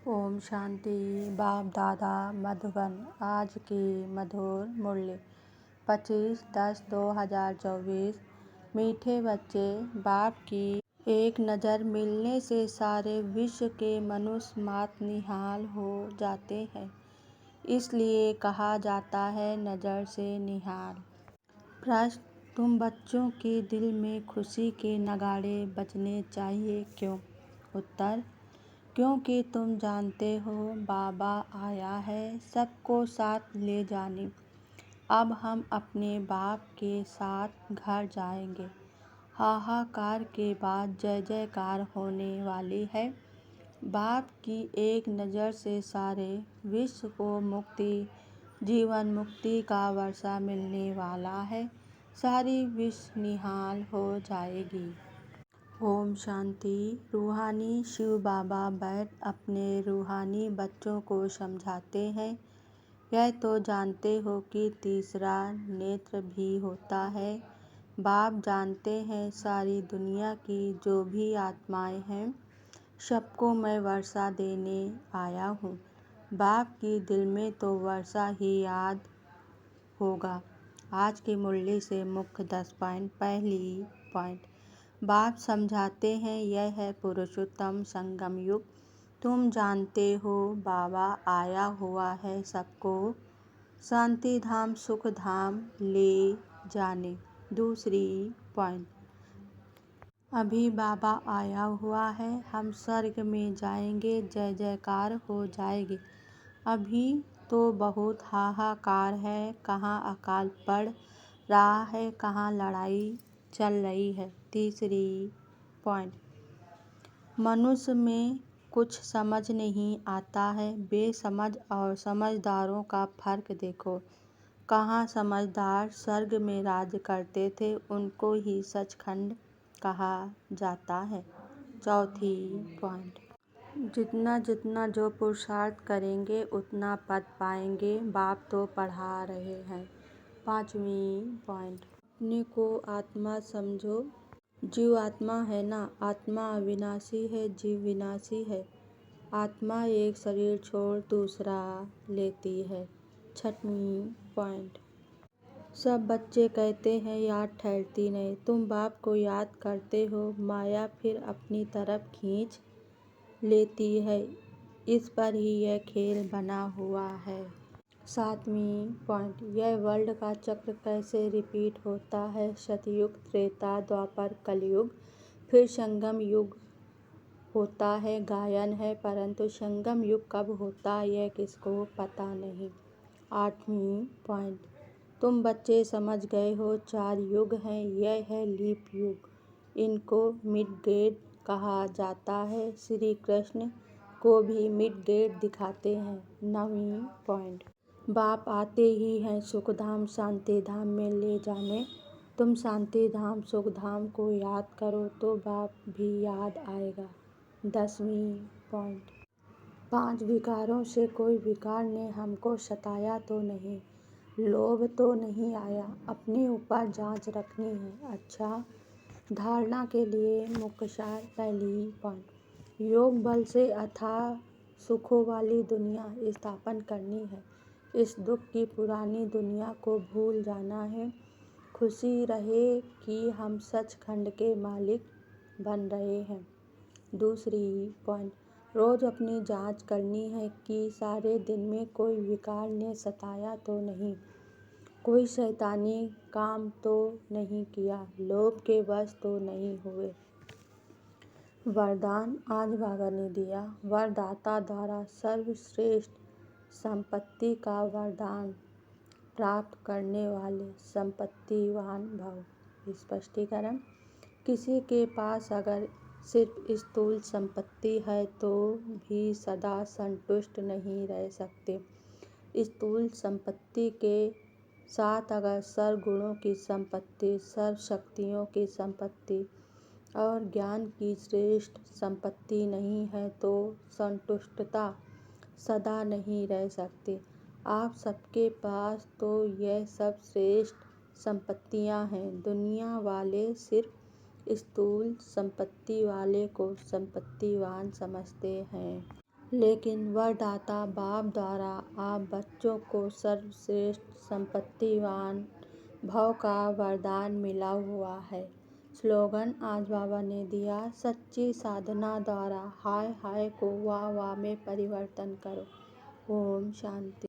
ओम शांति। बाप दादा मधुबन। आज की मधुर मुरली 25/10/2024। मीठे बच्चे, बाप की एक नज़र मिलने से सारे विश्व के मनुष्य मात निहाल हो जाते हैं। इसलिए कहा जाता है नज़र से निहाल। प्रश्न: तुम बच्चों के दिल में खुशी के नगाड़े बजने चाहिए, क्यों? उत्तर: क्योंकि तुम जानते हो बाबा आया है सबको साथ ले जाने। अब हम अपने बाप के साथ घर जाएंगे। हाहाकार के बाद जय जयकार होने वाली है। बाप की एक नज़र से सारे विश्व को मुक्ति, जीवन मुक्ति का वर्षा मिलने वाला है। सारी विश्व निहाल हो जाएगी। ओम शांति। रूहानी शिव बाबा बैठ अपने रूहानी बच्चों को समझाते हैं। यह तो जानते हो कि तीसरा नेत्र भी होता है। बाप जानते हैं सारी दुनिया की जो भी आत्माएं हैं, सबको मैं वर्षा देने आया हूँ। बाप की दिल में तो वर्षा ही याद होगा। आज की मुरली से मुख्य 10 पॉइंट। पहली पॉइंट, बाप समझाते हैं यह है पुरुषोत्तम संगम युग। तुम जानते हो बाबा आया हुआ है सबको शांति धाम सुख धाम ले जाने। दूसरी पॉइंट, अभी बाबा आया हुआ है, हम स्वर्ग में जाएंगे, जय जयकार हो जाएगी। अभी तो बहुत हाहाकार है, कहाँ अकाल पड़ रहा है, कहाँ लड़ाई चल रही है। तीसरी पॉइंट, मनुष्य में कुछ समझ नहीं आता है। बेसमझ और समझदारों का फर्क देखो। कहाँ समझदार स्वर्ग में राज करते थे, उनको ही सचखंड कहा जाता है। चौथी पॉइंट, जितना जितना जो पुरुषार्थ करेंगे उतना पद पाएंगे। बाप तो पढ़ा रहे हैं। पांचवी पॉइंट, अपने को आत्मा समझो। जीव आत्मा है ना, आत्मा अविनाशी है, जीव विनाशी है। आत्मा एक शरीर छोड़ दूसरा लेती है। छठवीं पॉइंट, सब बच्चे कहते हैं याद ठहरती नहीं। तुम बाप को याद करते हो, माया फिर अपनी तरफ खींच लेती है। इस पर ही यह खेल बना हुआ है। सातवीं पॉइंट, यह वर्ल्ड का चक्र कैसे रिपीट होता है। सतयुग, त्रेता, द्वापर, कलयुग, फिर संगम युग होता है। गायन है, परंतु संगम युग कब होता यह किसको पता नहीं। आठवीं पॉइंट, तुम बच्चे समझ गए हो 4 युग हैं। यह है लीप युग, इनको मिडगेट कहा जाता है। श्री कृष्ण को भी मिडगेट दिखाते हैं। 9वीं पॉइंट, बाप आते ही हैं सुखधाम शांति धाम में ले जाने। तुम शांति धाम सुख धाम को याद करो तो बाप भी याद आएगा। 10वीं पॉइंट, 5 विकारों से कोई विकार ने हमको सताया तो नहीं। लोभ तो नहीं आया, अपने ऊपर जांच रखनी है। अच्छा, धारणा के लिए मुख्य सार। पहली पॉइंट, योग बल से अथाह सुखों वाली दुनिया स्थापन करनी है। इस दुख की पुरानी दुनिया को भूल जाना है। खुशी रहे कि हम सचखंड के मालिक बन रहे हैं। दूसरी पॉइंट, रोज अपनी जांच करनी है कि सारे दिन में कोई विकार ने सताया तो नहीं, कोई शैतानी काम तो नहीं किया, लोभ के वश तो नहीं हुए। वरदान आज बाबा ने दिया। वरदाता द्वारा सर्वश्रेष्ठ संपत्ति का वरदान प्राप्त करने वाले संपत्तिवान भव। स्पष्टीकरण, किसी के पास अगर सिर्फ स्थूल संपत्ति है तो भी सदा संतुष्ट नहीं रह सकते। स्थूल संपत्ति के साथ अगर सर्वगुणों की संपत्ति, सर्व शक्तियों की संपत्ति और ज्ञान की श्रेष्ठ संपत्ति नहीं है तो संतुष्टता सदा नहीं रह सकती। आप सबके पास तो यह सब श्रेष्ठ संपत्तियां हैं। दुनिया वाले सिर्फ स्थूल संपत्ति वाले को संपत्तिवान समझते हैं। लेकिन वरदाता बाप द्वारा आप बच्चों को सर्वश्रेष्ठ संपत्तिवान भव का वरदान मिला हुआ है। स्लोगन आज बाबा ने दिया, सच्ची साधना द्वारा हाय हाय को वाह वाह में परिवर्तन करो। ओम शांति।